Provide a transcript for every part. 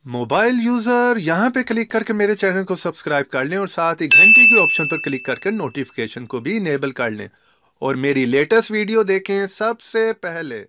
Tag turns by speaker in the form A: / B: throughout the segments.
A: Mobile user यहाँ पे click करके मेरे चैनल को सब्सक्राइब कर लें और साथ ही घंटी के ऑप्शन पर क्लिक करके नोटिफिकेशन को भी इनेबल कर लें और मेरी लेटेस्ट वीडियो देखें सबसे पहले।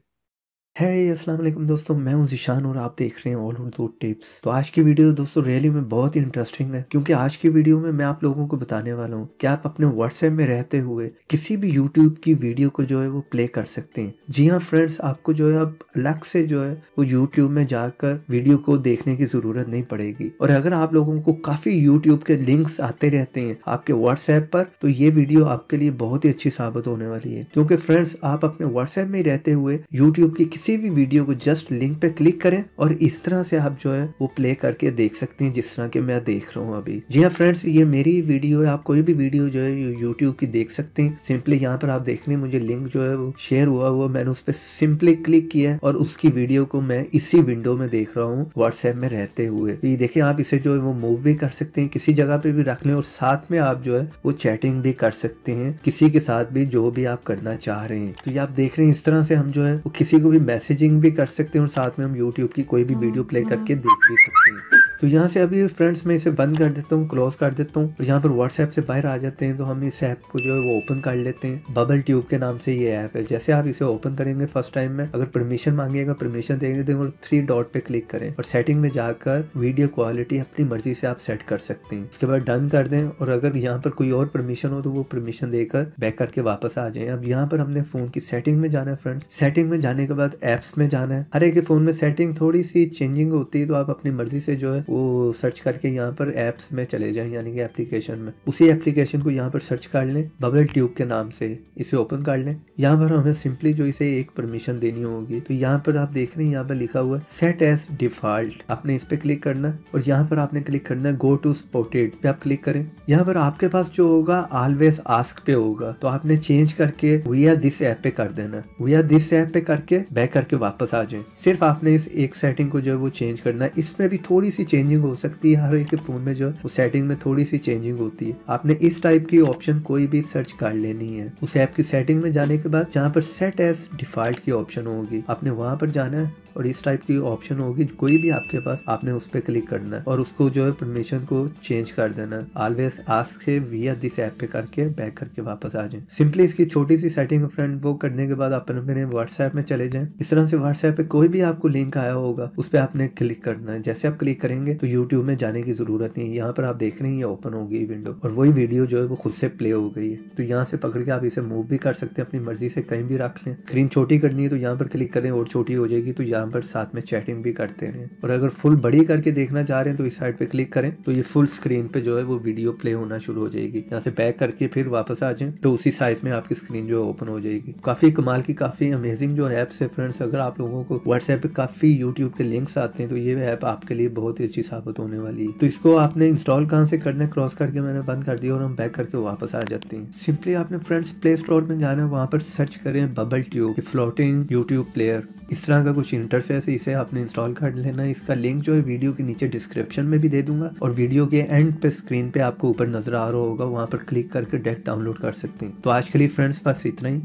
B: है अस्सलाम वालेकुम दोस्तों, मैं हूं ज़िशान और आप देख रहे हैं ऑल उर्दू टिप्स। तो आज की वीडियो दोस्तों रियली में बहुत ही इंटरेस्टिंग है, क्योंकि आज की वीडियो में मैं आप लोगों को बताने वाला हूं कि आप अपने व्हाट्सएप में रहते हुए किसी भी यूट्यूब की वीडियो को जो है वो प्ले कर सकते हैं। जी हाँ फ्रेंड्स, आपको जो है अब अलग से जो है वो यूट्यूब में जाकर वीडियो को देखने की ज़रूरत नहीं पड़ेगी। और अगर आप लोगों को काफ़ी यूट्यूब के लिंक्स आते रहते हैं आपके व्हाट्सएप पर, तो ये वीडियो आपके लिए बहुत ही अच्छी साबित होने वाली है। क्योंकि फ्रेंड्स, आप अपने व्हाट्सएप में रहते हुए यूट्यूब की किसी भी वीडियो को जस्ट लिंक पे क्लिक करें और इस तरह से आप जो है वो प्ले करके देख सकते हैं, जिस तरह के मैं देख रहा हूँ अभी। जी हाँ फ्रेंड्स, ये मेरी वीडियो है। आप कोई भी वीडियो जो है यूट्यूब की देख सकते हैं। सिंपली यहाँ पर आप देख रहे हैं मुझे लिंक जो है वो शेयर हुआ मैंने उस पर सिंपली क्लिक किया है और उसकी वीडियो को मैं इसी विंडो में देख रहा हूँ व्हाट्सएप में रहते हुए। तो ये देखिए, आप इसे जो है वो मूव भी कर सकते हैं, किसी जगह पे भी रख लें और साथ में आप जो है वो चैटिंग भी कर सकते हैं किसी के साथ भी, जो भी आप करना चाह रहे हैं। तो ये आप देख रहे हैं, इस तरह से हम जो है वो किसी को भी मैसेजिंग भी कर सकते हैं और साथ में हम यूट्यूब की कोई भी वीडियो प्ले करके देख भी सकते हैं। तो यहाँ से अभी फ्रेंड्स मैं इसे बंद कर देता हूँ, क्लोज कर देता हूँ और यहाँ पर व्हाट्सएप से बाहर आ जाते हैं। तो हम इस ऐप को जो है वो ओपन कर लेते हैं। बबल ट्यूब के नाम से ये ऐप है। जैसे आप इसे ओपन करेंगे फर्स्ट टाइम में, अगर परमिशन मांगेगा परमिशन देंगे और 3 डॉट पे क्लिक करें और सेटिंग में जाकर वीडियो क्वालिटी अपनी मर्जी से आप सेट कर सकते हैं। उसके बाद डन कर दें और अगर यहाँ पर कोई और परमिशन हो तो वो परमिशन देकर बैक करके वापस आ जाए। अब यहाँ पर हमने फोन की सेटिंग में जाना है फ्रेंड्स। सेटिंग में जाने के बाद एप्स में जाना है। हर एक फोन में सेटिंग थोड़ी सी चेंजिंग होती है, तो आप अपनी मर्जी से जो है वो सर्च करके यहाँ पर एप्स में चले जाएं, यानी कि एप्लीकेशन में। उसी एप्लीकेशन को यहाँ पर सर्च कर लें बबल ट्यूब के नाम से, इसे ओपन कर लें। यहाँ पर हमें सिंपली जो इसे एक परमिशन देनी होगी। तो यहाँ पर आप देख रहे हैं यहाँ पर लिखा हुआ है सेट एज डिफॉल्ट। आपने इस पे क्लिक करना है और यहाँ पर आपने क्लिक करना है गो टू स्पॉटेड पे आप क्लिक करें। यहाँ पर आपके पास जो होगा ऑलवेज आस्क पे होगा, तो आपने चेंज करके वी आर दिस ऐप पे कर देना। वी आर दिस ऐप पे करके बैक करके वापस आ जाए। सिर्फ आपने इस एक सेटिंग को जो है वो चेंज करना है। इसमें भी थोड़ी सी चेंजिंग हो सकती है, हर एक फोन में जो है वो सेटिंग में थोड़ी सी चेंजिंग होती है। आपने इस टाइप की ऑप्शन कोई भी सर्च कर लेनी है। उस ऐप की सेटिंग में जाने के बाद जहाँ पर सेट एज डिफॉल्ट की ऑप्शन होगी, आपने वहां पर जाना है और इस टाइप की ऑप्शन होगी कोई भी आपके पास, आपने उस पर क्लिक करना है और उसको जो है परमिशन को चेंज कर देना है। ऑलवेज आस्क से विया दिस ऐप पे करके बैक करके वापस आ जाए। सिंपली इसकी छोटी सी सेटिंग फ्रेंड वो करने के बाद अपन अपने व्हाट्सएप में चले जाएं। इस तरह से व्हाट्सएप पे कोई भी आपको लिंक आया होगा उस पर आपने क्लिक करना है। जैसे आप क्लिक करेंगे तो यूट्यूब में जाने की जरूरत नहीं है। यहाँ पर आप देख रहे हैं ये ओपन हो गई विंडो और वही वीडियो जो है वो खुद से प्ले हो गई है। तो यहाँ से पकड़ के आप इसे मूव भी कर सकते हैं, अपनी मर्जी से कहीं भी रख लें। स्क्रीन छोटी करनी है तो यहाँ पर क्लिक करें और छोटी हो जाएगी, तो यहाँ पर साथ में चैटिंग भी करते रहें। और अगर फुल बड़ी करके देखना चाह रहे हैं तो इस साइड पे क्लिक करें, तो ये फुल स्क्रीन पे जो है वो वीडियो प्ले होना शुरू हो जाएगी। यहाँ से बैक करके फिर वापस आ जाएं तो उसी साइज में आपकी स्क्रीन जो है ओपन हो जाएगी। काफी कमाल की, काफी अमेजिंग जो ऐप्स है फ्रेंड्स। अगर आप लोगों को व्हाट्सएप पे काफी यूट्यूब के लिंक्स आते हैं तो ये ऐप आपके लिए बहुत ही अच्छी साबित होने वाली है। तो इसको आपने इंस्टॉल कहाँ से करना है, क्रॉस करके मैंने बंद कर दिया और हम बैक करके वापस आ जाते हैं। सिंपली आपने फ्रेंड्स प्ले स्टोर में जाना है, वहाँ पर सर्च करें bubble tube floating YouTube player. इस तरह का कुछ इंटरफेस है, इसे आपने इंस्टॉल कर लेना है। इसका लिंक जो है वीडियो के नीचे डिस्क्रिप्शन में भी दे दूंगा और वीडियो के एंड पे स्क्रीन पे आपको ऊपर नजर आ रहा होगा, वहाँ पर क्लिक करके डायरेक्ट डाउनलोड कर सकते हैं। तो आज के लिए फ्रेंड्स बस इतना ही।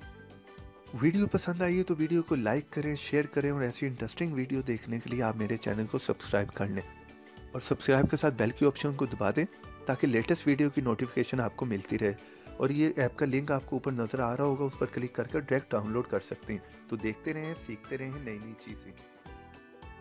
A: वीडियो पसंद आई है तो वीडियो को लाइक करें, शेयर करें और ऐसी इंटरेस्टिंग वीडियो देखने के लिए आप मेरे चैनल को सब्सक्राइब कर लें और सब्सक्राइब के साथ बेल की ऑप्शन को दबा दें ताकि लेटेस्ट वीडियो की नोटिफिकेशन आपको मिलती रहे। और ये ऐप का लिंक आपको ऊपर नज़र आ रहा होगा, उस पर क्लिक करके डायरेक्ट डाउनलोड कर सकते हैं। तो देखते रहें, सीखते रहें नई नई चीज़ें।